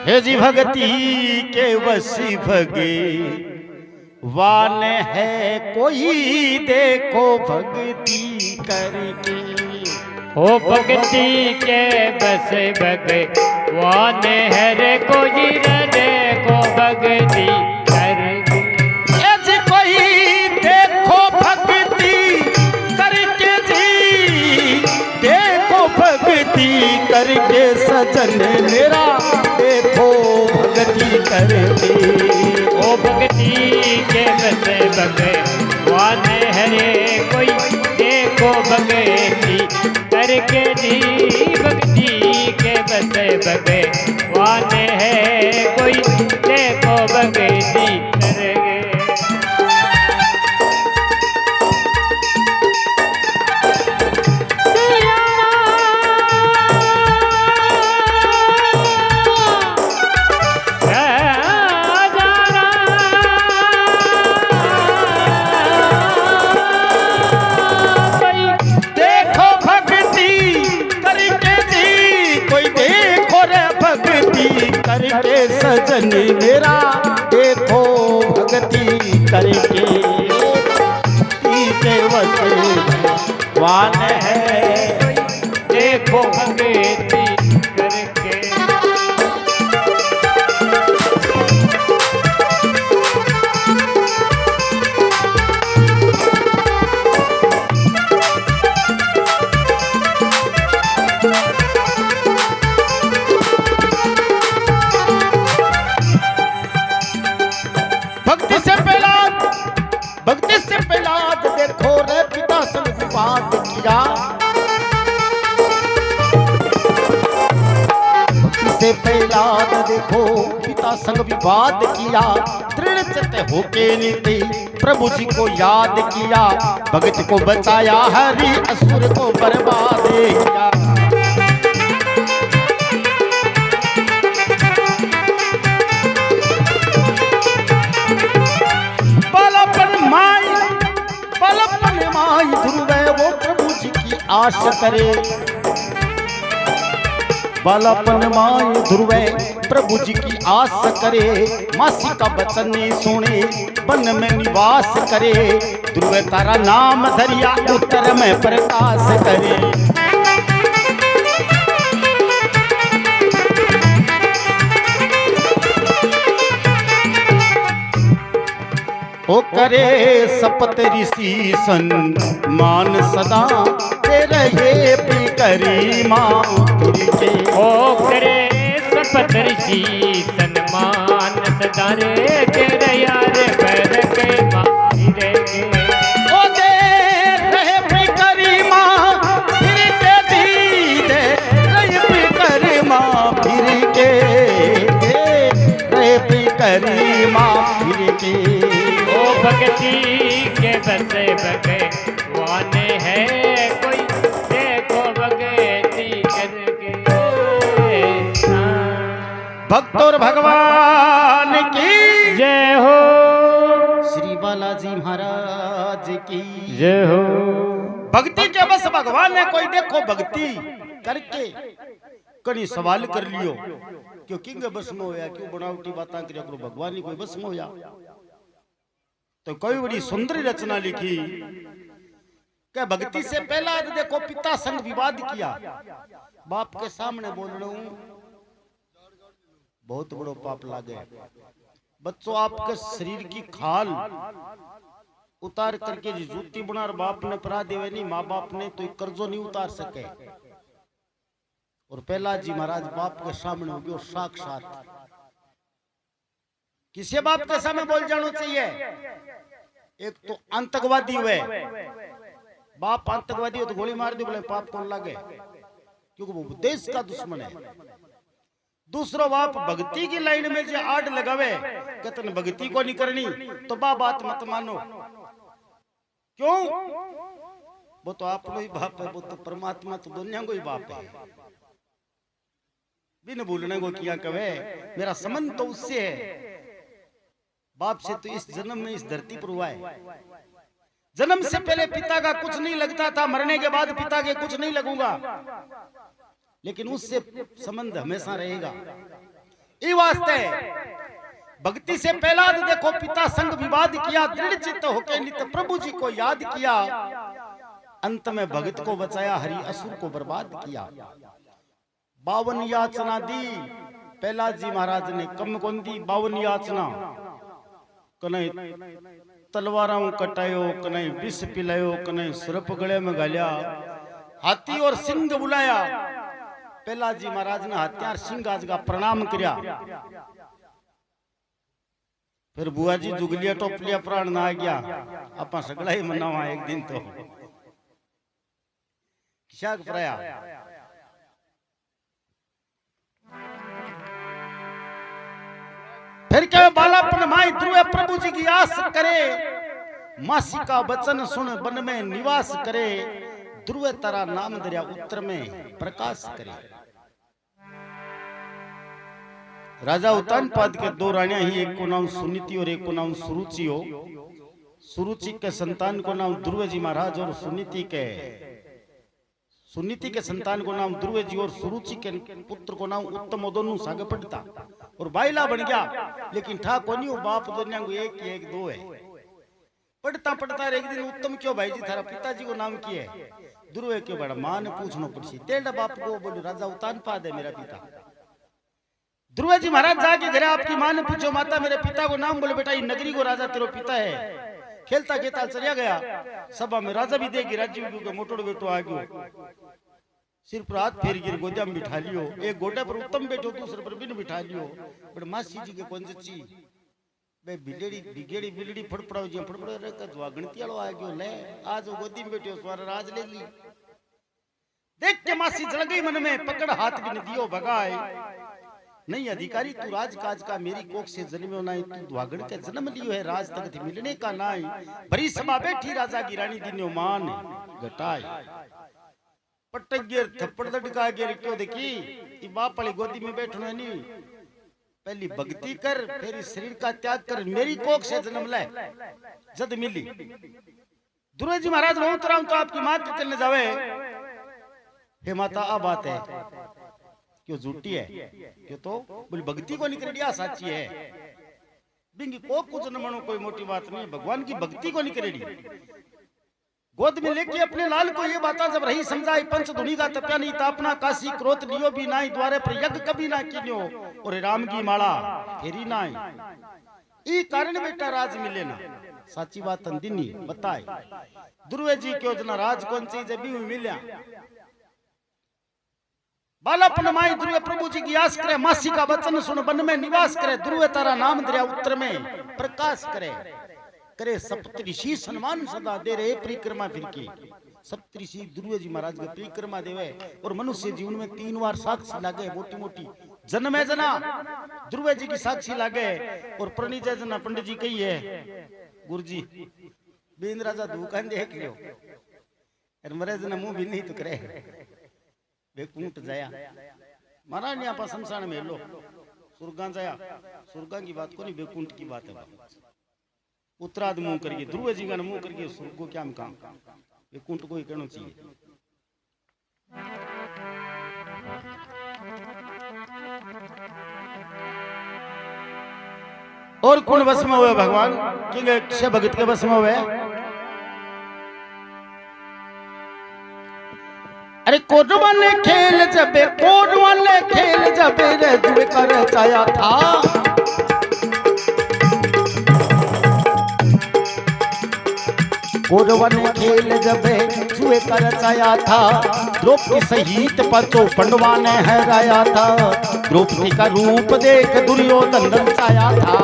हे जी भगती के वसी भगे वान है कोई देखो भक्ति करके। हो भक्ति के बस भगवान है रे कोई देखो भक्ति करके। ऐसे कोई देखो भक्ति करके जी, देखो भक्ति करके सजन मेरा देखो भक्ति करके। ओ भक्ति के बस भगवान है रे कोई देखो भक्ति करके जी। भक्ति के बस भगवान है कोई देखो भक्ति करके। करके सजन मेरा देखो भक्ति करके। वसे वान है देखो भक्ति करके। भक्ति से पहला देखो रे पिता संग विवाद किया। भक्ति से पहला देखो पिता संग विवाद किया। दृढ़ चित्त होके नीति प्रभु जी को याद किया। भगत को बचाया हरि असुर को बर्बाद किया। माई ध्रुवे वो प्रभु जी की आश करे। बालापन माई ध्रुवे प्रभु जी की आस करे। मासी का वचन सुने वन में निवास करे। ध्रुवे तारा नाम धरिया उत्तर में प्रकाश करे। ओ करे सपत ऋषि सन मान सदा ते रहे करी माँ के। ओ करे सपत ऋषि सन्मान सदा रे तेरे यार पैर के मारे के। ओ दे रहे करी माँ फिर के दे रहे करी माँ फिर के। रहे करी माँ फिर के। भक्ति के बसे भगवान है कोई देखो भक्ति करके। भक्त और भगवान की जय हो। श्री बालाजी महाराज की जय हो। भक्ति के बस भगवान है कोई देखो भक्ति करके। कहीं सवाल कर लियो क्यों किंग बस में होया, क्यों बनावटी बातें कर भगवान ही कोई बस में होया। तो कोई बड़ी सुंदर रचना लिखी क्या भक्ति से पहला देखो पिता संग विवाद किया। बाप के सामने बोल रहा हूं बहुत बड़ो पाप लागे। बच्चों आपके शरीर की खाल उतार करके जी जूती बना बाप ने परा देवे नहीं, माँ बाप ने तो कर्जो नहीं उतार सके। और पहला जी महाराज बाप के सामने हो गयो साक्षात। किसे बाप के सामने बोल जाना चाहिए। एक तो आतंकवादी हुए, बाप आतंकवादी हो तो गोली मार दी बोले पाप कौन लगे क्योंकि वो देश का दुश्मन है। दूसरा बाप भक्ति की लाइन में जो आड़ लगावे कहते भक्ति को नहीं करनी तो बात मत मानो। क्यों? वो तो आप लोग ही बाप है, वो तो परमात्मा तो दुनिया को ही बाप है। बिन भूलने को किया कवे मेरा संबंध तो उससे है। बाप से तो इस जन्म में इस धरती पर हुआ है। जन्म से पहले पिता का कुछ नहीं लगता था, मरने के बाद पिता के कुछ नहीं लगूंगा। लेकिन उससे संबंध हमेशा रहेगा। ई वास्ते भक्ति से पहला तो देखो पिता संग विवाद किया, दृढ़ चित्त होकर नित्य प्रभु जी को याद किया, अंत में भगत को बचाया, हरि असुर को बर्बाद किया। 52 याचना दी पहला जी महाराज ने, कम कौन दी 52 याचना। कने तलवारों कटायो, कने विष पिलायो, कने सर्प गले में गालिया, हाथी और सिंह बुलाया। पहला जी महाराज ने हत्यार सिंह आज का प्रणाम किया। फिर बुआ जी जुगलिया टोपलिया प्राण ना आ गया, आप सगड़ा ही मनावा एक दिन तो शाक प्राया। फिर क्या बालापन माई ध्रुव प्रभु जी की आस करे, मासी का वचन सुन वन में निवास करे, ध्रुव तारा नाम दरिया उत्तर में प्रकाश करे। राजा उत्तानपाद के 2 रानियां ही, एक को नाम सुनीति और एक को नाम सुरुचि हो। सुरुचि के संतान को नाम ध्रुव जी महाराज और सुनीति के संतान को नाम ध्रुव जी और सुरुचि के पुत्र को नाम उत्तम। दोनों सागे पढ़ता और बाइला बन गया, लेकिन था कोनी वो बाप दुनिया को एक ही एक 2 है। पढ़ता पढ़ता एक दिन उत्तम क्यों भाई जी थारा पिताजी को नाम किए ध्रुव क्यों बड़ा, मां ने पूछना पड़ी। तेरा बाप को बोलो राजा उत्तानपाद है मेरा पिता। ध्रुव जी महाराज जाके घर आपकी मां ने पूछो माता मेरे पिता को नाम, बोले बेटा ये नगरी को राजा तेरो पिता है। खेलता खेलता चलिया गया, सभा में राजा भी देगी राज्य के मोटो बेटो आ गयो, सिर पर हाथ फेर गिर गोदिया में बिठा लियो। एक गोडे पर उत्तम बैठो, दूसरे पर बिन बिठा लियो। बट मासी जी के कौन ची बे बिगड़ी बिगड़ी बिगड़ी फड़फड़ाओ जी फड़फड़ो रे का गणती वालो आ गयो, ले आज वो गोदी में बैठो स्वर राज ले ली। देख के मासी जल गई मन में, पकड़ हाथ बिन दियो भगाए। नहीं अधिकारी तू राज काज का मेरी कोख से जन्म्यो नहीं, तू द्वागण के जन्म लियो है, राज तक मिलने का नाई। भरी सभा बैठी राजा की रानी दिन्यो मान घटाई। पटक गिर थप्पड़ लटका गिर क्यों देखी, ये बाप वाली गोदी में बैठना नहीं, पहली भक्ति कर फिर इस शरीर का त्याग कर, मेरी कोख से जन्म ले जद मिली। ध्रुव जी महाराज रोत रहा हूं तो आपकी मां के करने जावे, हे माता आ बात है क्यों झूठी है क्यों, तो बोली भक्ति को निकल दिया साची है। बिंगी कोख को जन्मनो कोई मोटी बात नहीं, भगवान की भक्ति को निकल दी। गोद में लेके अपने लाल को ये बात जब रही समझाई, पंच धुनी का तप्या नहीं तापना, काशी क्रोध लियो भी नाई, द्वारे पर यज्ञ कभी ना किन्यो, और राम की माला फेरी नाई। ई कारण बेटा राज मिले ना, साची बात दिनी बताए। ध्रुव जी क्यों जना राज कौन चीज है भी मिल्या। बालापन माई ध्रुव प्रभु जी की आस करे, मासी का वचन सुन वन में निवास करे, ध्रुव तारा नाम दरिया उत्तर में प्रकाश करे। करे सप्तऋषि सम्मान सदा दे रहे परिक्रमा फिर की। सप्तऋषि ध्रुव जी महाराज के परिक्रमा देवे, और मनुष्य जीवन में 3 बार साक्षी लागे, मोटी मोटी जन्म है जना ध्रुव जी की साक्षी लागे, और प्रणिजय जना पंडित जी कही है गुरु जी बेंद राजा दुकान देख लियो, मरे जना मुंह भी नहीं तो करे बेकूट जाया महाराज ने आपा शमशान में लो सुरगा जाया, सुरगा की बात को नहीं बेकुंठ की बात है। उत्तराध मुंह करिए ध्रुव जी का मुंह करिए, सुर्ग को क्या काम बेकुंठ को ही कहना चाहिए। और कौन बस में हुए भगवान कि भगत के बस में हुए। अरे कोड वाले खेल जबे रजुए कर चाया था, कोड खेल जबे जुए कर चाया था, द्रौपदी सहित पंचों पांडवा ने हराया था, द्रौपदी का रूप देख दुर्योधन दंचाया था।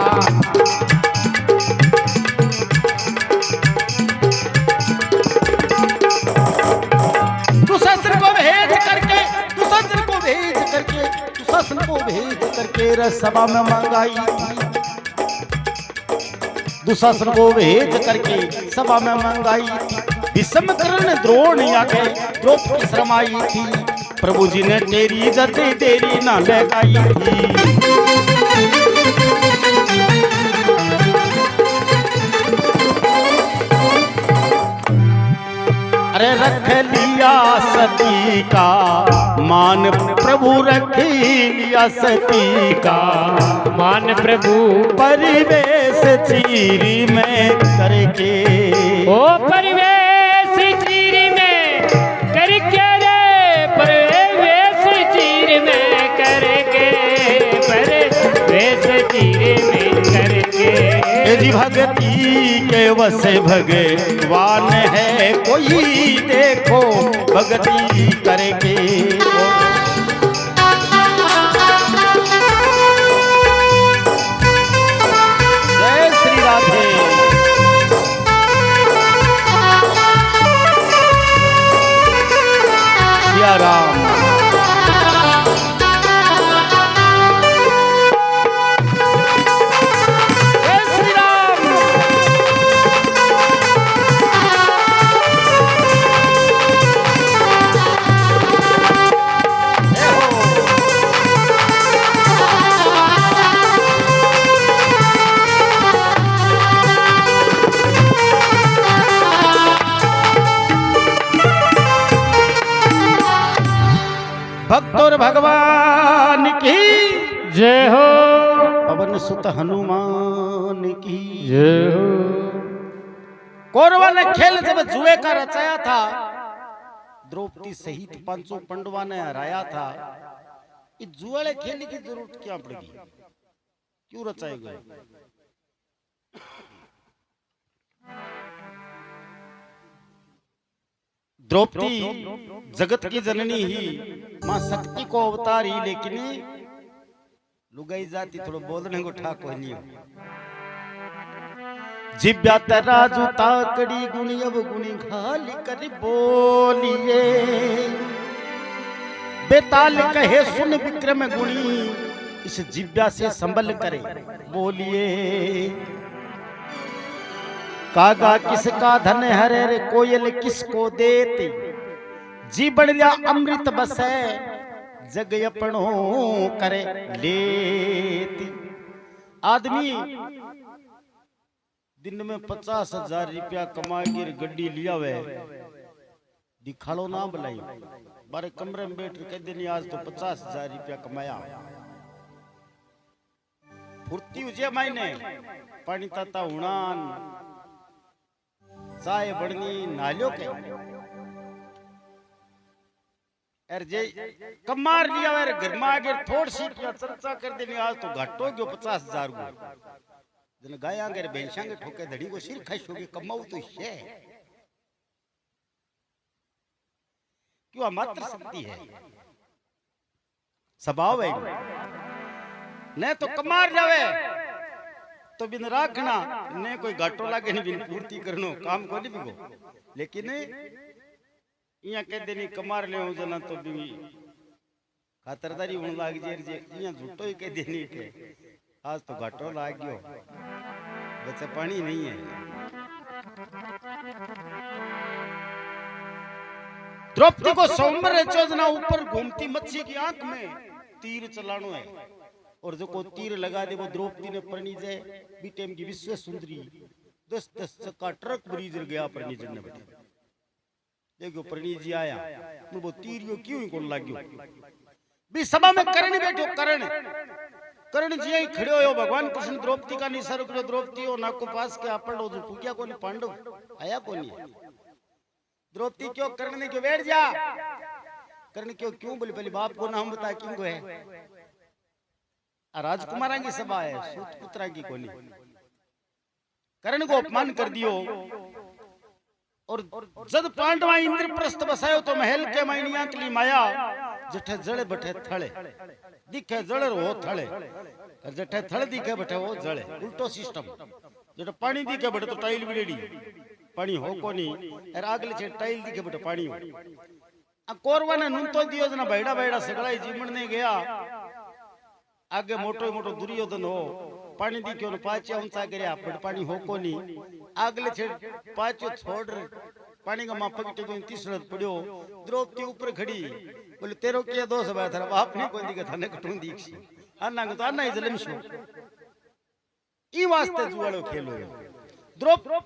सभा में मंगाई, दुशासन को भेज करके सभा में मंगाई, विषम करण द्रोण आगे द्रौपदी शरमाई थी, प्रभु जी ने तेरी इज्जत तेरी ना लगाई थी। अरे रख लिया सती का मान प्रभु, रख लिया सती का मान प्रभु। परिवेश चीरी में करके, ओ परिवेश चीर में करके रे, परिवेश चीर में करके, परिवेश चीर में करके। जी भगती के वश भगवान है कोई, देखो भगती करके। जय श्री राधे। सिया राम। भक्तों भगवान की जय हो, पवन सुत हनुमान की जय हो। कौरवा ने खेल जब जुए का रचाया था, द्रौपदी सहित 500 पांडवा ने हराया था, इस जुए खेलने की जरूरत क्या पड़ेगी? क्यों रचाए गए? द्रौपदी जगत की जननी ही, मां शक्ति को अवतार ही, लेकिन लुगाई जाती थोड़ा बोलने को ठाक नहीं हो। जिब्या तराजू ताकड़ी गुणी, अब गुणी घाली कर बोलिए, बेताल कहे सुन विक्रम गुणी, इस जिब्या से संभल करे बोलिए। कागा किसका धन हरे रे, कोयल किसको देते, जीवन लिया अमृत बसे, जग अपनो करे लेती। आदमी दिन में 50,000 रुपया कमा के गड्डी लिया हुए, दिखाड़ो ना बुलाई, बारे कमरे में बैठ के दिन आज तो 50,000 रुपया कमाया। फुर्ती उजे मायने पानी ताता उड़ान चाय बढ़नी नालियों के अरे जे कमार लिया वे घर में आगे थोड़ी सी क्या चर्चा कर देनी, आज तो घाटो गयो 50,000 को जन गाया गे भैंसा के ठोके धड़ी को सिर खसोगे, कमाऊ तो है क्यों? मात्र शक्ति है, स्वभाव है। नहीं तो कमार जावे तो बिन राखना, ने कोई घाटो लागे नहीं, बिन पूर्ति करनो काम को नहीं बिगो। लेकिन इया कह देनी कमार ले हो जना तो भी खातरदारी होने लाग जे, इया झूठो ही कह देनी के आज तो घाटो लाग गयो, बच्चे पानी नहीं है। द्रौपदी को सौंदर्य चोजना ऊपर घूमती मच्छी की आंख में तीर चलानो है, और जो को तीर लगा दे वो द्रौपदी ने परिणीजय बीटेम की विश्व सुंदरी 10-10 चक्का ट्रक ब्रीजर गया परिणीजर ने बैठे। देखो परिणीज जी आया, वो तीर यो क्यों ही कौन लाग्यो भी सभा में करण बैठो, करण जी ही खड़े हो, भगवान कृष्ण द्रौपदी का निसर करो, द्रौपदी हो नाको पास के आपण हो जो पूजा कोनी पांडव आया कोनी। द्रौपदी क्यों करण ने क्यों बैठ जा, करण क्यों बोले पहले बाप को नाम बता क्यों को है, राजकुमारा की सभा है, सूत पुत्रा की कोनी। कर्ण को अपमान कर दियो, और जब पांडवा इंद्रप्रस्थ बसायो तो महल के मायनिया के लिए माया जठे जड़े बठे थड़े दिखे जड़े हो थड़े, और जठे थड़े दिखे बठे वो जड़े, उल्टो सिस्टम। जठे पानी दिखे बठे तो टाइल बिलेड़ी, पानी हो कोनी, और आगले छे टाइल दिखे बठे पानी हो। आ कौरवा ने नून तो दियो जना बैड़ा बैड़ा सगड़ा जीवन ने गया, आगे मोटो मोटो दुर्योधन हो, पानी दी क्यों पाचे उनसा करया बट पानी हो कोनी, आगले छे पाचो छोड़ पानी का मापक टेको तीसरत पड़ियो। द्रौपदी ऊपर खड़ी बोले तेरो के दोष है थारा बाप नहीं कोई दिखे थाने कटूं दीक्षी अन्ना तो अन्ना ही जलम शो ई वास्ते जुआड़ो खेलो। द्रौपदी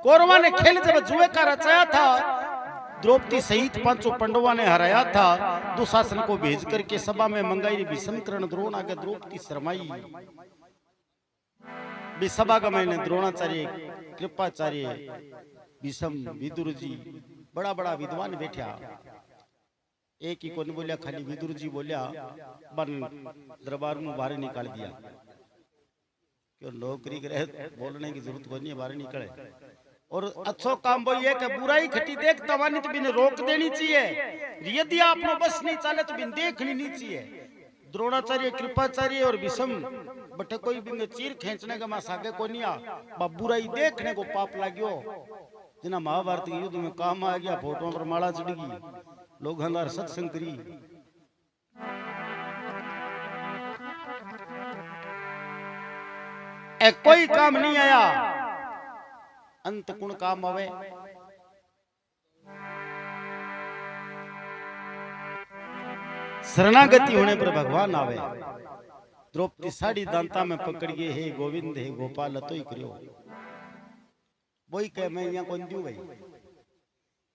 कौरवा ने खेल जब जुए का रचाया था, द्रौपदी सहित 5 पांडवों ने हराया था, दुशासन को भेज करके सभा में मंगाई भीष्म कर्ण द्रोण आगे द्रौपदी शर्माई। सभा का मैंने द्रोणाचार्य, कृपाचार्य, भीष्म, विदुर जी, बड़ा बड़ा विद्वान बैठा। एक ही को बोलिया, खाली विदुर जी बोलिया, बन दरबार में बाहर निकाल दिया। क्यों नौकरी करे, बोलने की जरूरत को नहीं, बाहर निकले। और अच्छो काम वो ये कि बुराई खटी देखता वानी तो बिन रोक देनी चाहिए। यदि आपको बस नहीं चले तो बिन देखनी नहीं चाहिए। द्रोणाचार्य, कृपाचार्य और भीष्म बटे कोई बिन चीर खींचने का मास आगे को नहीं आ, बुराई देखने को पाप लाग्यो। जिना महाभारत के युद्ध में काम आ गया, फोटो पर माला चढ़गी, लोग हलार सत्संग करी। कोई काम नहीं आया, अंत कुण काम आवे। शरणागति होने पर भगवान आवे। द्रौपदी साड़ी दांता में पकड़ गए, हे गोविंद हे गोपाल तो ही करियो। वही कह मैं यहाँ कौन दूं भाई।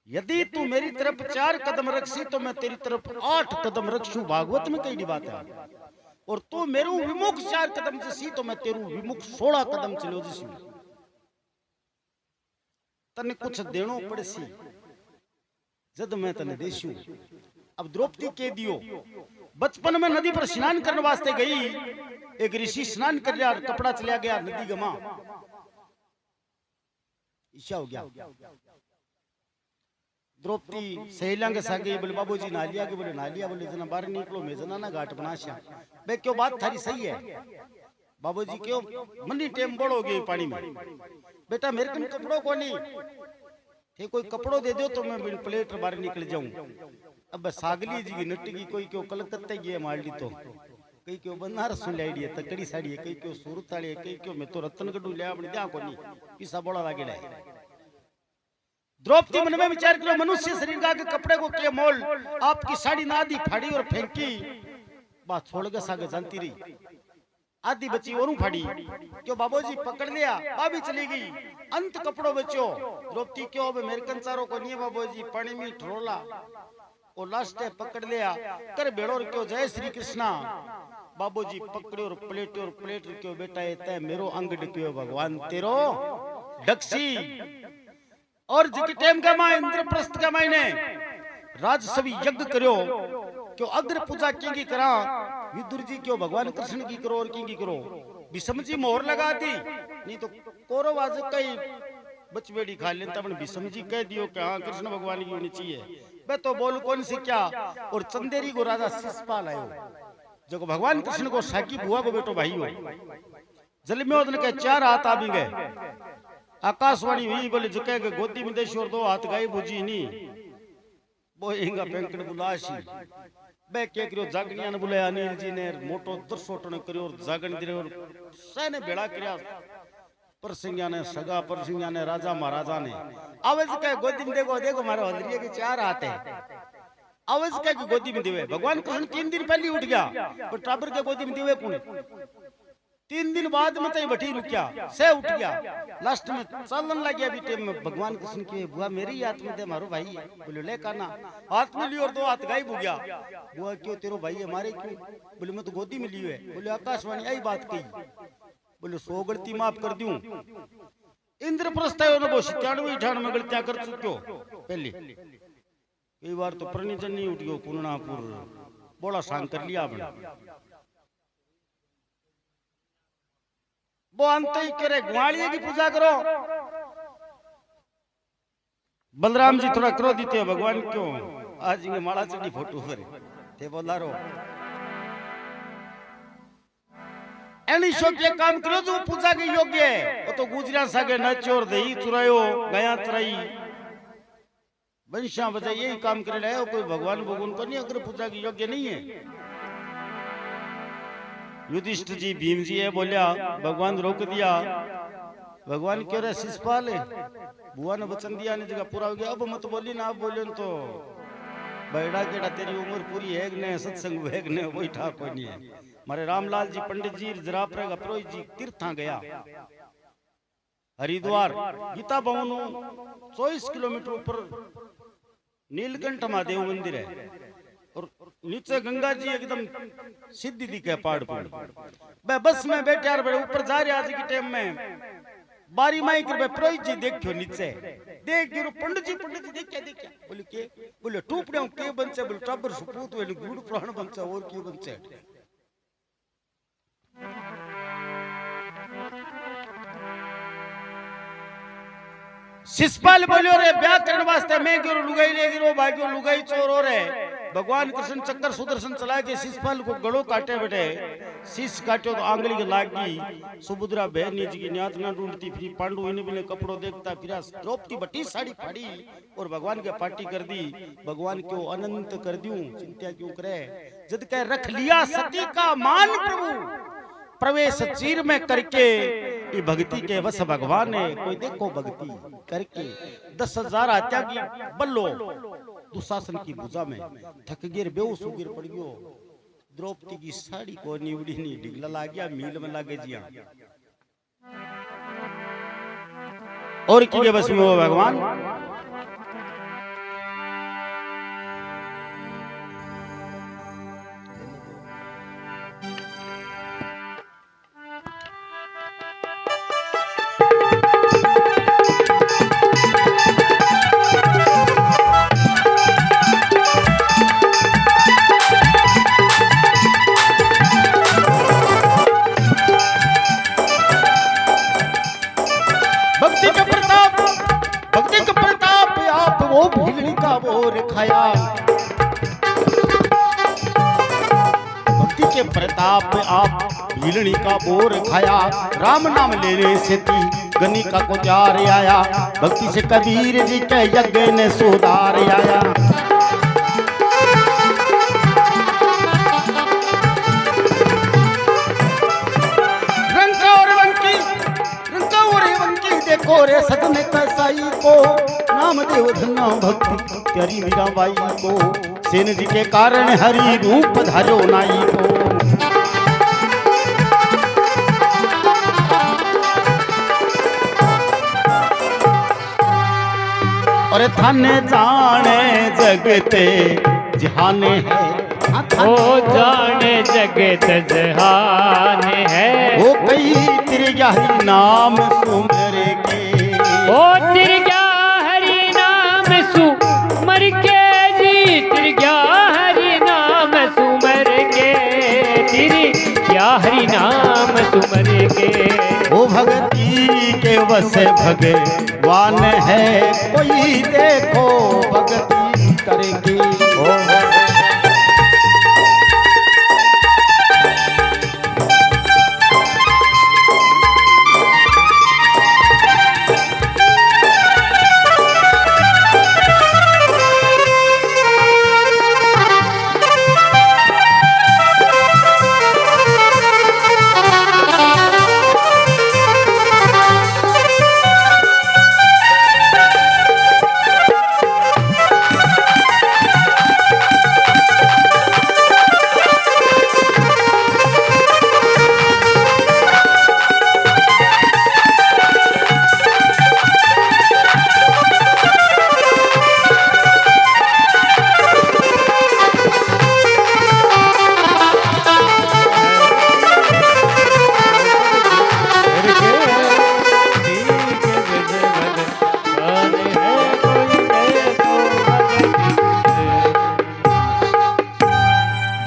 यदि तू मेरी तरफ 4 कदम रखसी तो मैं तेरी तरफ 8 कदम रखूं। भागवत में कई बात है। और तू मेरू विमुख 4 कदम जसी तो मैं तेरू विमुख 16 कदम चलो जसी। तने कुछ देनो पड़सी जद मैं तने देशू। अब द्रौपदी कह दियो, बचपन में नदी पर स्नान करने वास्ते गई, एक ऋषि स्नान कर लिया, कपड़ा चला गया नदी गमा, ईशा हो गया। द्रौपदी सहेलियां के साथ गई, बोले बाबूजी नहा लिया, बोले नहा लिया, बोले जना बाहर निकलो, मैं जना ना घाट बनाशा। बे क्यों बात थारी सही है बाबूजी, क्यों मनी टेम बड़ोगे पानी में। बेटा मेरे कन कपड़ों को नहीं थे, कोई कपड़ों दे दो तो मैं बिन प्लेट बाहर निकल जाऊं। अब सागली जी की नटकी, कोई क्यों कलकत्ते गई है मालडी, तो कई क्यों बनारस में लाइडी है, तकड़ी साड़ी है, कई क्यों सूरत वाली है, कई क्यों मैं तो रतनगढ़ लिया अपने क्या को नहीं, पिसा बड़ा लागे है। द्रौपदी मन में विचार करो, मनुष्य शरीर का कपड़े को क्या मोल, आपकी साड़ी ना दी फाड़ी और फेंकी, बात छोड़ के सागे जानती रही। आधी बची और फाड़ी, क्यों बाबूजी पकड़ लिया, भाभी चली गई, अंत कपड़ों बचो। द्रौपदी क्यों अब मेरे कंचारों को नहीं बाबूजी, पानी में ठरोला और लास्ट पकड़ लिया कर बेड़ोर क्यों, जय श्री कृष्णा। बाबूजी पकड़े और प्लेट क्यों, बेटा ये तय मेरो अंग डक्यो भगवान तेरो डक्सी। और जिस टाइम का मां इंद्रप्रस्थ का मायने राजसवी यज्ञ करो, क्यों अग्र पूजा की करा, विदुर जी क्यों भगवान कृष्ण की करो और की करो। भीष्म जी मोहर लगा दी, नहीं तो कौरव आज कई बचबेड़ी खा लेता, भीष्म जी कह दियो कि हाँ कृष्ण भगवान की होनी चाहिए। मैं तो बोल कौन सी क्या। और चंदेरी को राजा शिषपाल आयो, जो भगवान कृष्ण को साकी बुआ को बेटो भाई हो। जल में उधन के 4 हाथ आ भी गए, आकाशवाणी हुई, बोले झुके के गोदी में देश और 2 हाथ गाय बुझी नहीं, वो इंगा पेंकड़ बुलाशी। बे के करियो जागनिया ने बुलाया, अनिल जी ने मोटो दरसोटने करियो और जागन दिरे और सने बेड़ा करया। परसिंगिया ने सगा, परसिंगिया ने राजा महाराजा ने आवाज के गोदी में देखो देखो मारो हलरिया के 4 हाथ है। आवाज के गोदी में दिवे, भगवान कृष्ण 3 दिन पहले उठ गया, पर टाबर के गोदी में दिवे पुणे 3 दिन बाद में तो बठी रुकिया से उठ गया। लास्ट में चलन लग गया भी टाइम में भगवान कृष्ण के बुआ मेरी हाथ में दे, मारो भाई है। बोले ले करना, हाथ में लियो और 2 हाथ गायब हो गया। बुआ क्यों तेरो भाई है मारे क्यों, बोले मैं तो गोदी में लियो है। बोले आकाशवाणी आई बात कही, बोले 100 गलती माफ कर दूं। इंद्रप्रस्थ है वो 97-98 गलतियां कर चुक्यो पहले। कई बार तो प्रणिजन नहीं उठ गयो, पूर्णापुर बड़ा सांग कर लिया आपने। वो अंत ही करे ग्वालिये की पूजा करो। बलराम जी थोड़ा क्रोधित है, भगवान क्यों आज ये माला चढ़ी फोटो पर थे बोला रो एनी शो के काम करो जो पूजा के योग्य है। वो तो गुजरा सागे नचोर दही चुरायो, गया चराई, बंशा बजाई, यही काम करे रहे हो। कोई भगवान भगवान को नहीं, अगर पूजा की योग्य नहीं है। युधिष्ठिर जी भीम जी है बोलिया, भगवान रोक दिया। भगवान क्यों रे शिषपाल है, बुआ ने वचन दिया ने जगह पूरा हो गया, अब मत बोली ना, आप बोले तो बैठा केड़ा तेरी उम्र पूरी है ने, सत्संग है ने, वही ठा कोई नहीं है। मारे रामलाल जी पंडित जी जराप रहेगा पुरोहित जी तीर्था गया हरिद्वार, गीता भवन 24 किलोमीटर ऊपर नीलकंठ महादेव मंदिर है और नीचे गंगा जी एकदम सीधी दिखे पहाड़ पर। मैं बस में बैठे यार बड़े ऊपर जा रहे आज के टाइम में बारी माई कर पुरोहित जी देखो नीचे देख गिरो पंडित जी देखा बोले के बोले टूपड़े के बनसे बोले टबर सुपूत बोले गुड़ प्राण बनसे और क्यों बनसे। शिषपाल बोलियो रे ब्याह करने वास्ते मैं गिरो लुगाई ले गिरो भाग्यो लुगाई चोर हो रे भगवान कृष्ण चक्कर सुदर्शन चला के शिषपाल को गड़ो काटे बेटे शीश काटो तो आंगली के लागी सुभद्रा बहन जी की न्यात ना ढूंढती फिर पांडु इन्हें बिने कपड़ों देखता फिर द्रौपदी बटी साड़ी फाड़ी और भगवान के पार्टी कर दी। भगवान क्यों अनंत कर दूं चिंता क्यों करे जद कह रख लिया सती का मान प्रभु प्रवेश चीर में करके ये भक्ति के वश भगवान है कोई देखो भक्ति करके 10,000 हत्या की बल्लो दुशासन की भुजा में थक गिर बेहोश हो गिर पड़ गयो। द्रौपदी की साड़ी को निवड़ी नहीं डिगला ला गया मील में लागे जिया और की बस में वो भगवान। भक्ति का प्रताप आप वो भीलड़ी का बोर खाया भक्ति के प्रताप आप भीलड़ी का बोर खाया राम नाम लेने से थी गनी का को जार आया भक्ति से कबीर जी के यज्ञ ने सुधार आया। देखो रे सदन कसाई को नामदेव धन्ना भक्ति तेरी मीराबाई को सेन जी के कारण हरि रूप धारो नाई को। और थाने जाने जगते जहाने है ओ जाने जगत जहाने है वो कई तेरे हरि नाम सुमर के ओ तिरग्या हरि नाम सुमर के जी तिरग्या हरि नाम सुमर के तिरग्या हरि नाम सुमर के। वो भक्ति के वश भगवान है कोई देखो भक्ति करेगी ओ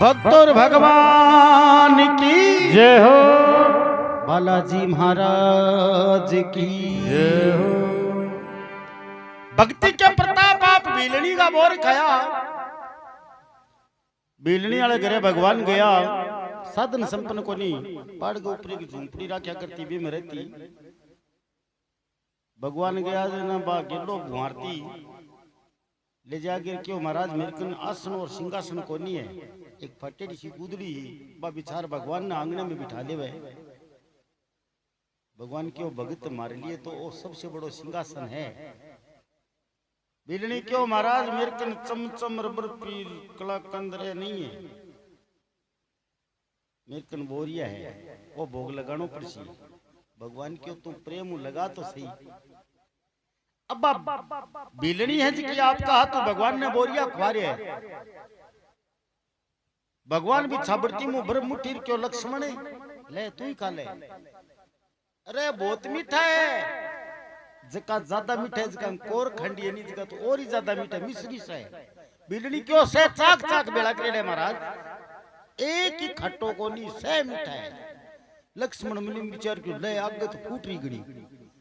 भक्तों भगवान की जय हो बालाजी महाराज की जय हो। भक्ति के प्रताप आप बेलनी का बोर खाया बेलनी वाले घरे भगवान गया साधन संपन्न को नहीं पहाड़ के ऊपर की झूंपड़ी रखा करती भी में रहती भगवान गया ना बा गेलो भुआरती ले जाकर क्यों महाराज मेरे को आसन और सिंहासन को नहीं है एक फटेरी सी गुदड़ी बा बिचार भगवान ने आंगने में बिठा ले भगवान क्यों भगत मार लिए तो वो सबसे बड़ो सिंहासन है बिलनी क्यों महाराज मेरे को चमचम रबर पीर कलाकंद नहीं है मेरे को बोरिया है वो भोग लगानो पड़सी भगवान क्यों तुम प्रेम लगा तो सही अब बिलनी है जी कि आपका हाथ तो भगवान ने बोरिया खुआरे है। भगवान भी छाबड़ती मुंह भर मुठीर क्यों लक्ष्मण ले तू ही खा ले। अरे बहुत मीठा है, जका ज्यादा मीठा है जका कोर खंडी है नहीं जका तो और ही ज्यादा मीठा मिश्री सा है। बिलनी क्यों से चाक चाक बेड़ा करे महाराज, एक ही खट्टो को नहीं से मीठा है। लक्ष्मण मुनि विचार क्यों ले आगे तो फूट रही गड़ी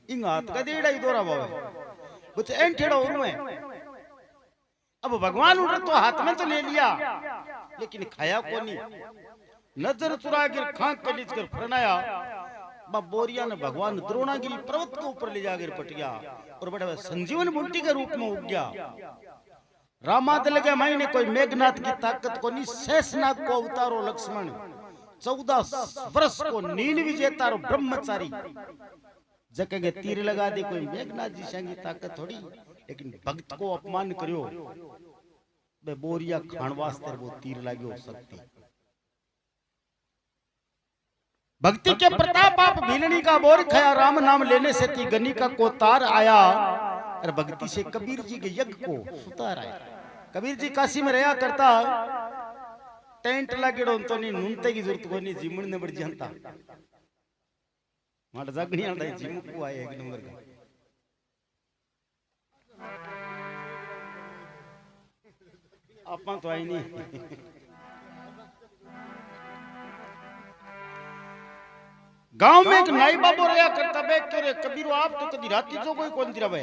इंग हाथ का देड़ा ही दोरा बावे कुछ एंठेड़ा और में। अब भगवान उड़ तो हाथ में तो ले लिया लेकिन खाया को नहीं। नजर चुरा कर खांक के नीच कर फरनाया। बोरिया ने भगवान द्रोणागिरी पर्वत के ऊपर ले जाकर पटिया और बड़ा संजीवन बूटी के रूप में उग गया। रामाद लगे महीने कोई मेघनाथ की ताकत को नहीं, शेषनाग को अवतारो लक्ष्मण, 14 वर्ष को नील विजेता रो ब्रह्मचारी जके तीर लगा दे कोई मेघनाथ जी संगी ताकत थोड़ी। लेकिन भक्त को अपमान करियो बे बोरिया खान वास्ते वो तीर लाग्यो शक्ति। भक्ति के प्रताप आप भीलनी का बोर खाया, राम नाम लेने से ती गनी का कोतार आया। और भक्ति से कबीर जी के यज्ञ को सुतार आया। कबीर जी काशी में रहा करता, टेंट लागेड़ो तो नहीं नूनते की जरूरत कोई नहीं, जिमण ने बड़ जानता मार जागनी आंदा जिम को आए एक नंबर का। आपा तो आई नहीं। गांव में एक नाई बाबू रहा करता बे करे कबीरो आप तो कदी राती जो कोई कौन दिरा बे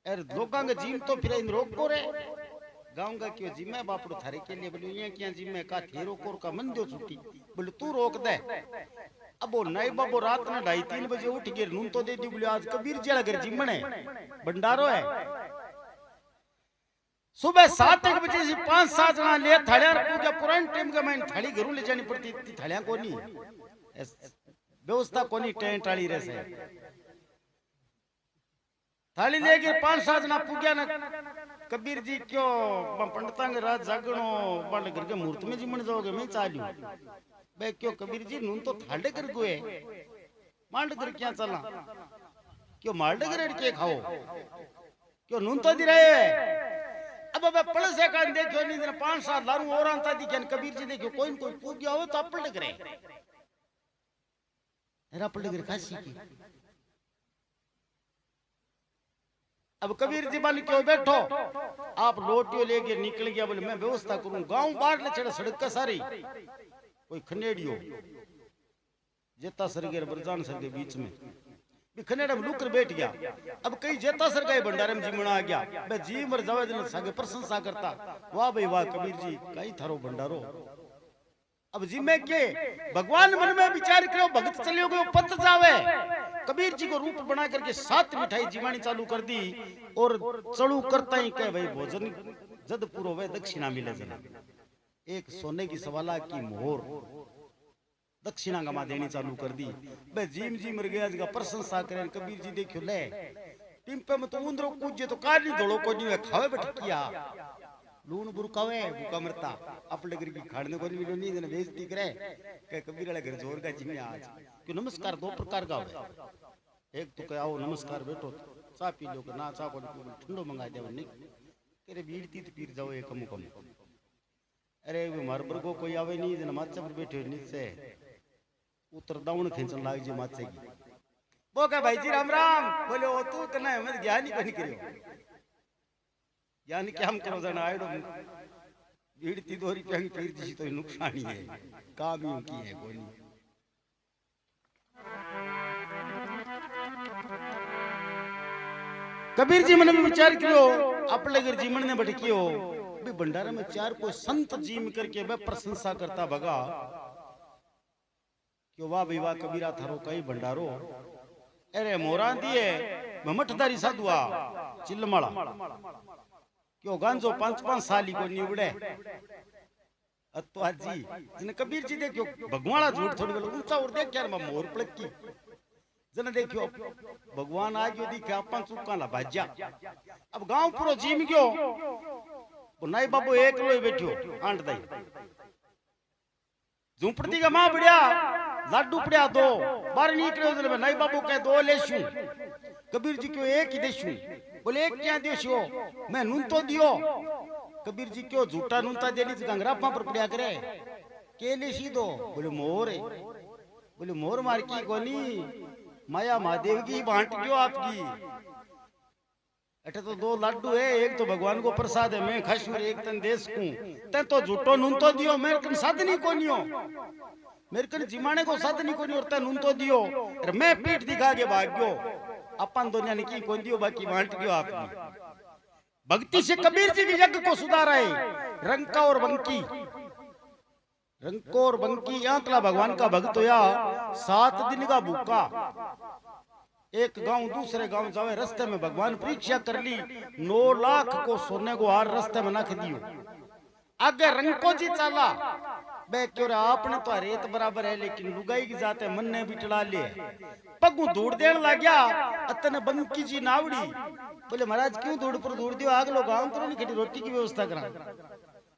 अरे लोगां के जिम तो फिर इन रोक को रे गांव का क्यों जिम है बापड़ो थारे के लिए बोले यहाँ क्या जिम है का थेरो कोर का मन दो छुट्टी बोले तू रोक दे। अब वो नाई बाबू रात में 2:30 बजे उठ गए नून तो दे दी बोले आज कबीर जी अगर जिम है भंडारो है। सुबह 7-1 बजे से 5-7 जना ले थालियां पूजा पुरानी टाइम का मैं थाली घरों ले जानी पड़ती थी। थालियां को नहीं व्यवस्था को नहीं टेंट वाली रहे से थाली लेके 5-7 जना पूजा ना कबीर जी क्यों पंडिता के रात जागणो बंद करके मुहूर्त में जिमण जाओगे मैं चालू बे क्यों कबीर जी नून तो थाड़े कर गुए मांड कर क्या चला क्यों मांड कर के खाओ क्यों नून तो दि रहे अब अब पड़ से कान देखो नहीं 5-7 लारू और आंता दिखे कबीर जी देखो कोई न कोई पूजा हो तो अपलट करे हेरा पलट कर काशी की। अब कबीर जी बन क्यों बैठो आप लोटियो लेके निकल गया बोले मैं व्यवस्था करूं गांव बाहर ले चढ़ा सड़क का सारी कोई खनेडियो जेता सर के बरजान सर के बीच में भी खनेड़ा में लुकर बैठ गया। अब कई जेता सर का भंडारे में जिमना आ गया मैं जी मर जावे दिन सागे प्रशंसा करता वाह भाई वाह कबीर जी कई थारो भंडारो। अब जी में के भगवान मन में विचार करो भगत चले गए पत जावे कबीर जी को रूप बना करके 7 मिठाई जीवानी चालू कर दी और चलू करता ही कह भाई भोजन जद पूरो वे दक्षिणा मिले जना एक सोने की सवाला की मोहर दक्षिणा गमा देनी चालू कर दी। बे जीम जी मर गया जगह प्रशंसा करे कबीर जी देखियो ले टिम्पे में तो उंदरो कूजे तो कार नहीं दौड़ो को नहीं खावे बटकिया लून बुरकावे भूखा मरता अपने घर की खाने को नहीं मिलो नहीं जने बेइज्जती करे के कबीर वाले घर जोर का जिम्मे आज क्यों नमस्कार 2 प्रकार का है। एक तो कहे आओ नमस्कार बैठो चा पी लो ना चा को ठंडो मंगा दे नहीं तेरे बीड़ती तो पीर जाओ एक कम कम। अरे मरबर को कोई आवे नहीं जने माचा पर बैठे नीचे उतर दाउन खींचन लाग जी माचे की वो कहे भाई जी राम राम बोले ओ तू कने मैं ज्ञान ही बन करियो यानी क्या हम करो जना आइडो बीड़ती दोरी पेंग पीर जी तो नुकसान ही है काम ही की है कोई नहीं। कबीर जी मन में विचार कियो अपने घर जीवन ने भटकियो भी भंडारा में 4 कोई संत जीम करके वह प्रशंसा करता भगा क्यों वाह भाई वाह कबीरा थारो कई भंडारो। अरे मोरा दिए मठदारी साधुआ चिल्लमाला क्यों गांजो 5-5 साल को निवड़े अत्वा जी जिने कबीर जी देखियो भगवाना झूठ थोड़ी बोलो ऊंचा और देख यार मोर पलकी जने देखियो भगवान आ गयो दिखे अपन चुका ला भाज्या। अब गांव पूरो जीम गयो वो नाई बाबू एक लोई बैठियो आंट दई झूंपड़ी का मां बढ़िया लाडू पड़िया 2 बाहर निकले नाई बाबू कहे 2 लेशू कबीर जी क्यों एक ही देशू? बोले एक क्या देश हो, मैं नून तो दियो। कबीर जी क्यों झूठा नूनता देनी गंगरा पर पड़िया करे के लिए सीधो? बोले मोर है। बोले मोर मार की कोनी, माया महादेव की बांट क्यों आपकी? अटे तो दो लाडू है, एक तो भगवान को प्रसाद है, मैं खाशू एक तन देश को। ते तो झूठो नून तो दियो, मेरे कन साध नहीं कोनियो, मेरे कन जिमाने को साध नहीं कोनी, और ते नून तो दियो और मैं पीठ दिखा के भाग गयो। अपन दुनिया ने की कोन दियो, बाकी बांट गयो आपने। भक्ति से कबीर जी के यज्ञ को सुधारा है। रंका और बंकी, रंको और बंकी आंकला भगवान का भक्त होया। 7 दिन का भूखा, एक गांव दूसरे गांव जावे, रास्ते में भगवान परीक्षा कर ली। 9 लाख को सोने को हार रास्ते में रख दियो। आगे रंको जी चाला, बे क्यों रे आपने तो रेत बराबर है, लेकिन लुगाई की जाते मन ने भी टला ले। पगू दूड़ देन लग गया, अतने बंकी जी नावड़ी। बोले महाराज क्यों दूड़ पर दूड़ दियो, आग लो गांव करो नहीं, खड़ी रोटी की व्यवस्था करा।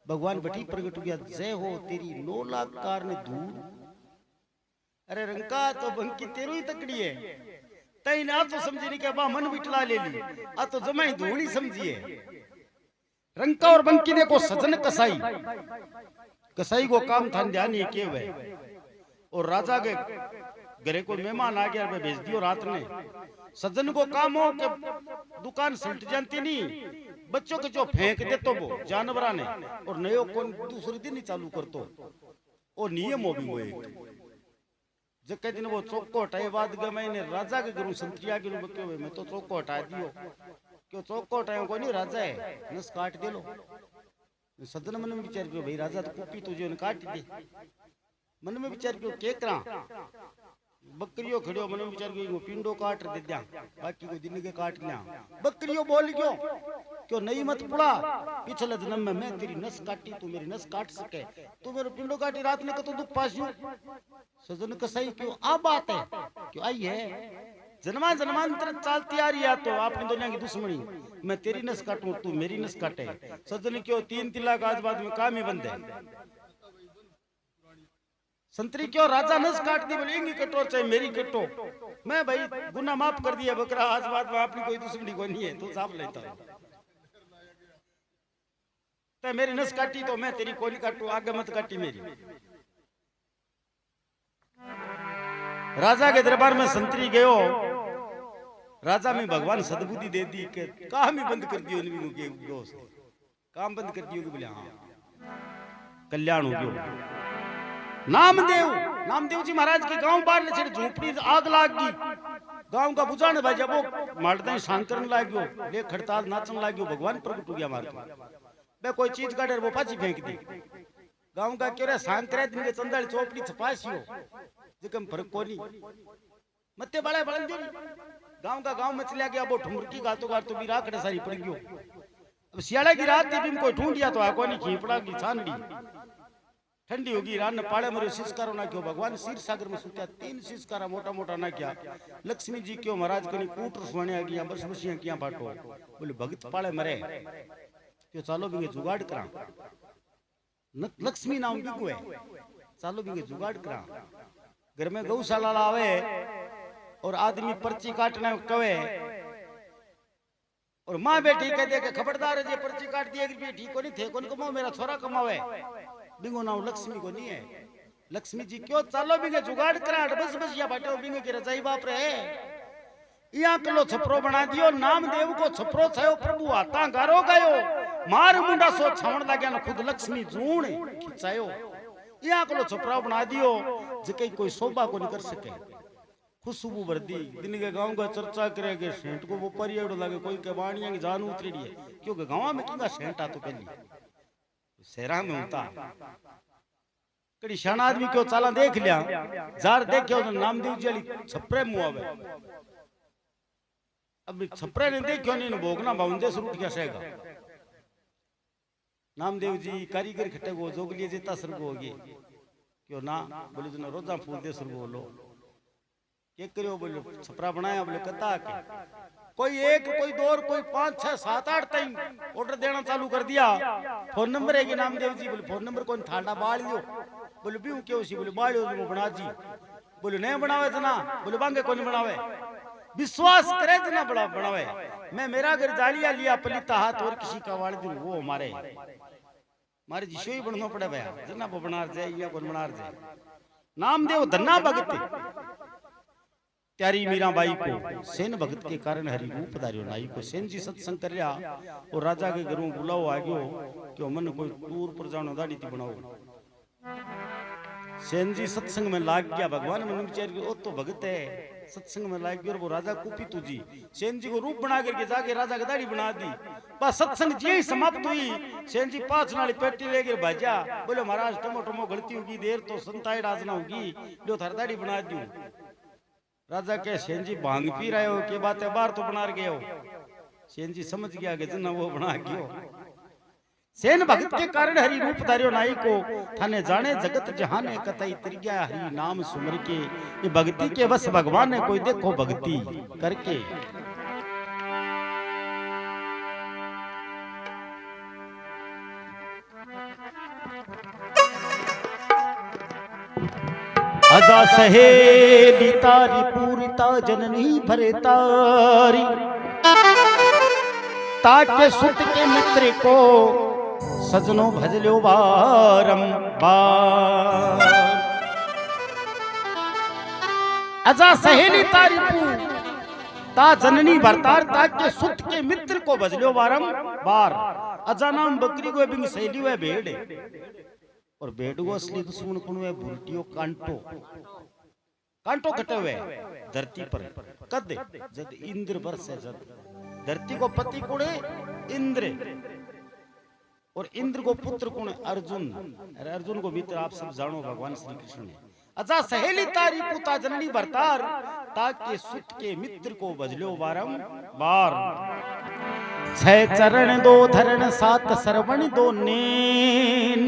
भगवान बठी प्रगट गया, जय हो तेरी 9 लाख कार ने दूर। अरे रंका तो बंकी तेरू ही तकड़ी है, तई ना तो समझी नहीं के बा मन बिटला ले ली, आ तो जमाई धूणी समझिए। रंका और बंकी ने को सजन कसाई, कसाई को काम था ध्यान ये के वे। और राजा के घरे को मेहमान आ गया, भेज दियो रात ने। सज्जन को काम हो के दुकान सल्ट जानती नहीं, बच्चों के जो फेंक दे तो वो जानवरा ने, और नयो कौन दूसरे दिन ही चालू कर तो। और नियम हो भी वो एक जके दिन वो चौको हटाए बाद गए ने राजा के गुरु संतरिया के बक्यो, मैं तो चौको हटा दियो। क्यों चौको हटाए को नहीं, राजा है नस काट दे लो। सज्जन मन में विचार क्यों, भाई राजा तो कुपी तुझे काट दे। मन में विचार क्यों के करा, बकरियों खड़ियो मन में विचार क्यों पिंडो काट दे दिया, बाकी को दिन के काट लिया। बकरियों बोल क्यों, क्यों नहीं मत पड़ा, पिछले जन्म में मैं तेरी नस काटी, तू मेरी नस काट सके, तू मेरे पिंडो काटी, रात में तो दुख पासियो। सजन कसाई क्यों आ बात है, क्यों आई है, जन्मा जन्मांतर चलती आ रही है। तो आपने दुनिया की दुश्मनी, मैं तेरी नस काटूं तू मेरी नस काटे। सजन क्यों 3 तिला का आज बाद में काम ही बंद है। संतरी क्यों राजा नस काट दी, बोलेंगे कटो चाहे मेरी कटो, मैं भाई गुना माफ कर दिया बकरा, आज बाद में आपकी कोई दुश्मनी कोई नहीं है, तू साफ लेता है। ते मेरी नस काटी तो मैं तेरी कोई काटू, आगे मत काटी मेरी। राजा के दरबार में संतरी गयो, राजा में भगवान सद्बुद्धि दे दी कि काम ही बंद कर दियो, काम बंद कर दियो। बोले हाँ कल्याण हो गयो। नामदेव, नामदेव जी महाराज के गांव बाहर ले झोपड़ी आग लाग गई, गांव का बुझाने भाई जब वो मारदा शांत करने लाग गयो, ले खड़ताल नाचन लाग गयो। भगवान प्रकट हो गया मार बे कोई चीज काटे वो पाची फेंक दी। गांव का क्यों रे शांत रहे, दिन के चंदाली चौपड़ी छपासियो जिकम फर्क कोनी मत्ते बड़े बड़न दी। गांव का गांव में चला गया, वो ठुमरकी गातो गातो भी राखड़े सारी पड़ गयो। अब सियाड़ा की रात थी, कोई ढूंढिया तो आको नहीं खीपड़ा की छानड़ी ठंडी होगी, रान पाड़े मरे शिष्कारो ना क्यों। भगवान क्षीर सागर में सुत्या, 3 शिष्कारा मोटा मोटा ना क्या। लक्ष्मी जी क्यों महाराज कनी कूटर सुने आ गया, बस बसियां किया बाटो। बोले भगत पाड़े मरे क्यों, चालो भी जुगाड़ करा, लक्ष्मी नाम भी है, चालो भी जुगाड़ करा। घर में गौशाला आवे और आदमी पर्ची काटने कवे, और माँ बेटी कह दे के खबरदार है, पर्ची काट दी 1 रुपये ठीक को नहीं थे, कौन कमाओ, मेरा छोरा कमावे। बिंगो नाम लक्ष्मी को नहीं है। लक्ष्मी जी क्यों, चालो बिंगे जुगाड़ करा, बस बस या बाटे बिंगे की रजाई बाप रहे। यहाँ कलो छपरो बना दियो, नामदेव को छपरो छायो, प्रभु आता गारो गयो, मार मुंडा सो छावण लाग्या न खुद लक्ष्मी जूण खिंचायो। यहाँ कलो छपरा बना दियो, जके कोई शोभा को नहीं कर सके। खुशबू भर दी, दिन के गांव का चर्चा करेगे, सेंट को वो परियड़ लागे, कोई के बाणिया की जान उतरी है, क्योंकि गांव में किंगा सेंट आ तो पहली शहरा में होता। कड़ी शान आदमी क्यों चाला देख लिया, जार देखियो तो नामदेव जी छपरे मुंह आवे। अब छपरे ने देखियो नहीं भोगना बाउंदे से उठ गया सेगा। नामदेव जी कारीगर खट्टे को जोगलिए जेता सरगो होगी क्यों ना, बोले जो रोजा फूल दे सरगो लो के करियो, बोले छपरा बनाया, बोले कता के कोई 1 कोई 2 कोई 5 6 7 8 तई ऑर्डर देना चालू कर दिया। फोन नंबर है कि नामदेव जी, बोले फोन नंबर कौन थाड़ा बाल लियो, बोले भी क्यों सी, बोले बालियो जो बना जी, बोले नहीं बनावे जना, बोले बांगे कौन बनावे, विश्वास करे जना बड़ा बनावे। मैं मेरा घर जालिया लिया पलीता हाथ और किसी का वाल दूं वो हमारे जिसो ही बनना पड़े भैया जना वो बनार जाए या कौन बनार जाए। नामदेव धन्ना भगत प्यारी मीराबाई को सेन भगत के कारण हरि रूप धारियो नाई को। सेन जी सत्संग कर रहा और राजा के घरों बुलाओ आ गयो कि मन कोई टूर पर जानो दाढ़ी थी बनाओ। सेन जी सत्संग में लाग गया भगवान मन विचार ओ तो भगत है सत्संग में लाग गया और वो राजा कुपी तुझी सेन जी को रूप बना करके जाके राजा की दाढ़ी बना दी। बस सत्संग जी समाप्त हुई। सेन जी 5 नाली पेटी लेकर भाजा बोले महाराज टमो टमो गलती होगी देर तो संताई राजना होगी जो थार दाढ़ी बना दूं। राजा के सेन जी भांग पी रहे हो के बात है बाहर तो बना गए हो। सेन जी समझ गया कि जना वो बना गयो। सेन भगत के कारण हरि रूप धारियो नाई को थाने जाने जगत जहाने कतई त्रिज्ञा हरि नाम सुमर के। ये भक्ति के बस भगवान ने कोई देखो भक्ति करके। अजा सहेली तारी पूरिता जननी भरे तारी ताके सुत के मित्र को सजनो भजलो बारंबार। अजा सहेली तारी ता जननी भरतार ताके सुत के मित्र को भजलो बारंबार। अजा नाम बकरी को बिंग सहेली हुए भेड़ और भेड़ को असली दुश्मन कौन है बुलटियो कांटो कांटो कटे हुए धरती पर कद जद इंद्र बरसे जद धरती को पति कौन है इंद्र और इंद्र को पुत्र कौन है अर्जुन। अर्जुन को मित्र आप सब जानो भगवान श्री कृष्ण ने। अजा सहेली तारी पुता जननी भरतार ताके सुत के मित्र को भजलो बारंबार। 6 चरण 2 धरण 7 सरवण 2 नेन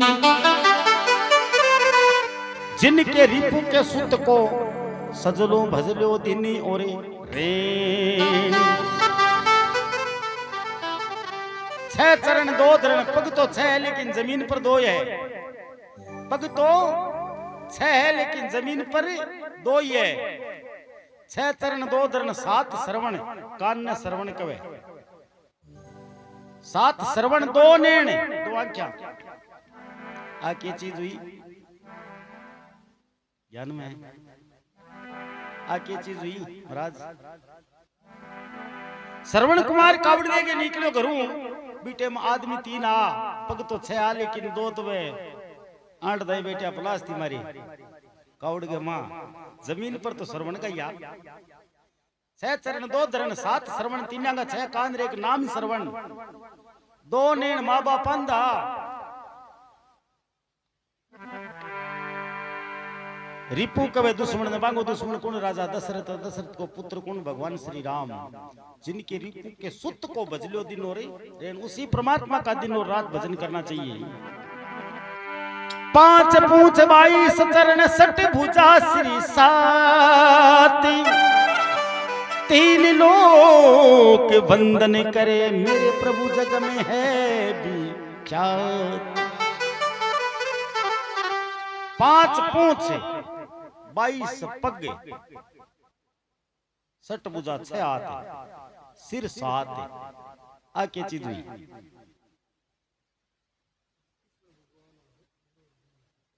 जिनके रिपु के सुत को सजलो भजलो दिनी और रेन। 6 चरण 2 धरण पग तो 6 है लेकिन जमीन पर 2 है। पग तो 6 है लेकिन जमीन पर 2 ही है। 6 चरण 2 धरण 7 श्रवण कान ने श्रवण कवे 7 श्रवण 2 नैन 2 आंखें। आ की चीज हुई ज्ञान में आ की चीज हुई महाराज। श्रवण कुमार कावड़ लेके निकलो घरों बीटे में आदमी 3 आ पग तो 6 आ लेकिन 2 तो वे 8 दे बेटा प्लास थी मारी कावड़ के मां जमीन पर तो श्रवण का या 6 चरण 2 धरण 7 श्रवण 3 का 6 कान रे एक नाम श्रवण 2 नैन मां बाप अंधा। रिपु कवे दुश्मन ने बांगो दुश्मन कौन राजा दशरथ। दशरथ को पुत्र कौन भगवान श्री राम जिनके रिपु के सुत को भजलो दिन और रेन। उसी परमात्मा का दिन और रात भजन करना चाहिए। 5 पूंछ 22 चरण 60 भुजा श्री 7 3 लोक वंदन करे मेरे प्रभु जग में है विख्यात। 5 पूंछ 22 पग 60 भुजा 6 हाथ सिर 7 आके चीज हुई।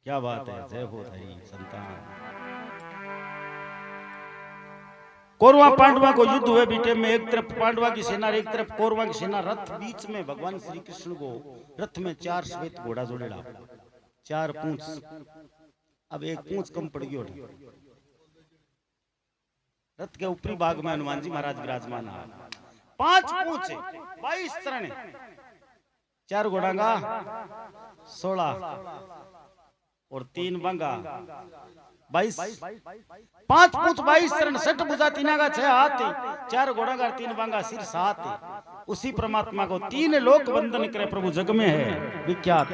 क्या बात है जय हो धरी संतान। कौरवा पांडवा को युद्ध हुए बीटे में एक तरफ पांडवा की सेना एक तरफ कौरवा की सेना रथ बीच में भगवान श्री कृष्ण को रथ में 4 श्वेत घोड़ा जोड़ेला 4 पूंछ। अब एक पूंछ कम पड़ गई रथ के ऊपरी भाग में हनुमान जी महाराज विराजमान है। 5 पूंछ 22 चरण 4 घोड़ांगा 16 और 3 बंगा 22। 5 पूंछ 22 चरण 60 भुजा 3 का 6 हाथ 4 घोड़ांगा 3 बंगा सिर 7। उसी परमात्मा को 3 लोक वंदन करे प्रभु जग में है विख्यात।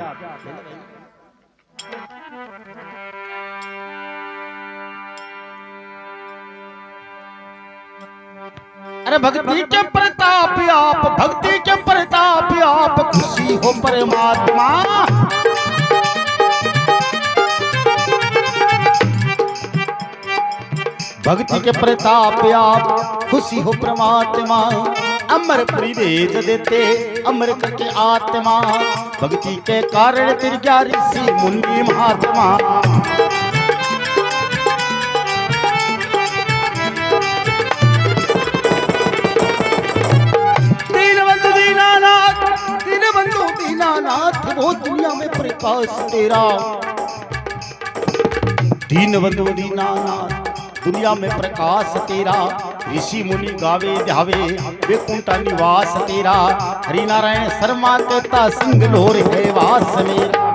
अरे भक्ति के प्रताप आप भक्ति के प्रताप आप खुशी हो परमात्मा। भक्ति के प्रताप आप खुशी हो परमात्मा, अमरपुरी भेज देते अमर करके आत्मा। भक्ति के कारण तेरी क्या ऋषि मुनि महात्मा। दीनानाथ वो दुनिया में प्रकाश तेरा। दीनबंधु दीनानाथ दुनिया में प्रकाश तेरा। ऋषि मुनि गावे ध्यावे वैकुंठ निवास तेरा। हरि नारायण शर्मा कहता सिंगलोर है वास मेरा।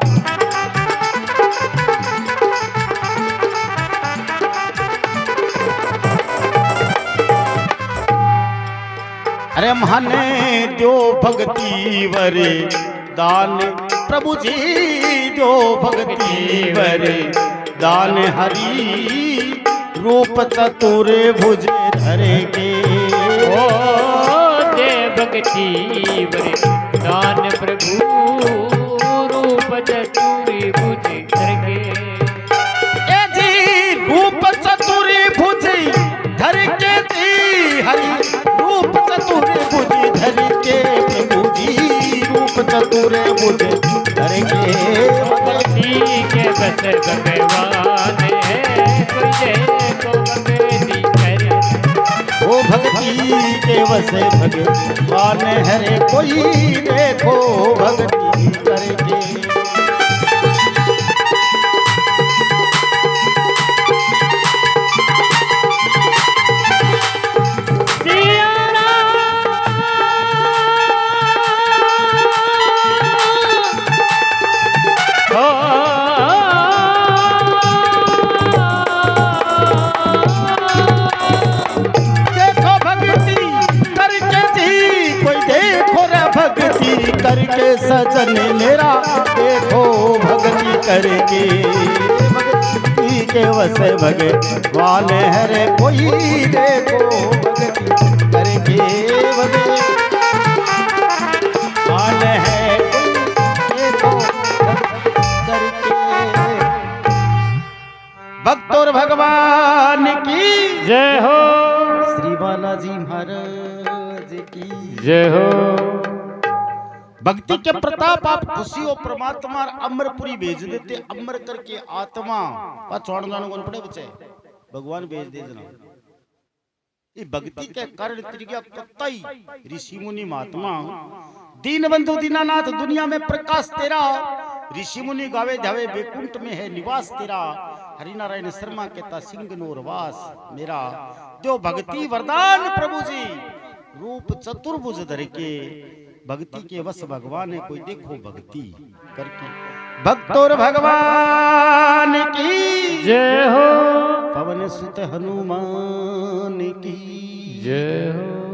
अरे माने दो भक्ति वरे दान प्रभु जी, दो भक्ति वरे दान हरि रूप चतुर भुज धरे के। ओ दे भक्ति वरे दान प्रभु रूप चतुर भुज धर के। ए जी रूप चतुर भुज धर के जी हरि रूप चतुर भुज धर के। प्रभु जी रूप चतुर भुज धर के। भक्ति के बस भगवान तुझे को भक्ति करे। ओ भक्ति के बस भगवान हरे कोई देखो भक्ति करके। करके सजन मेरा देखो भक्ति करके। भक्ति के वस भगवान हरे कोई देखो भक्ति करके। भगवान है कोई देखो भक्ति करके। भक्त और भगवान की जय हो। श्री बालाजी महाराज की जय हो। भक्ति के प्रताप आप खुशी हो परमात्मा अमरपुरी भेज देते अमर करके आत्मा। छोड़ जानो कौन पड़े बच्चे भगवान भेज दे जना। ये भक्ति के कारण त्रिज्ञा कत्ताई ऋषि मुनि महात्मा। दीनबंधु दीनानाथ दुनिया में प्रकाश तेरा। ऋषि मुनि गावे धावे वैकुंठ में है निवास तेरा। हरि नारायण शर्मा कहता सिंगनोर वास मेरा। जो भक्ति वरदान प्रभु जी रूप चतुर्भुज धर के। भक्ति के वश भगवान है कोई देखो भक्ति करके। भक्त और भगवान की जय हो। पवन सुत हनुमान की जय हो।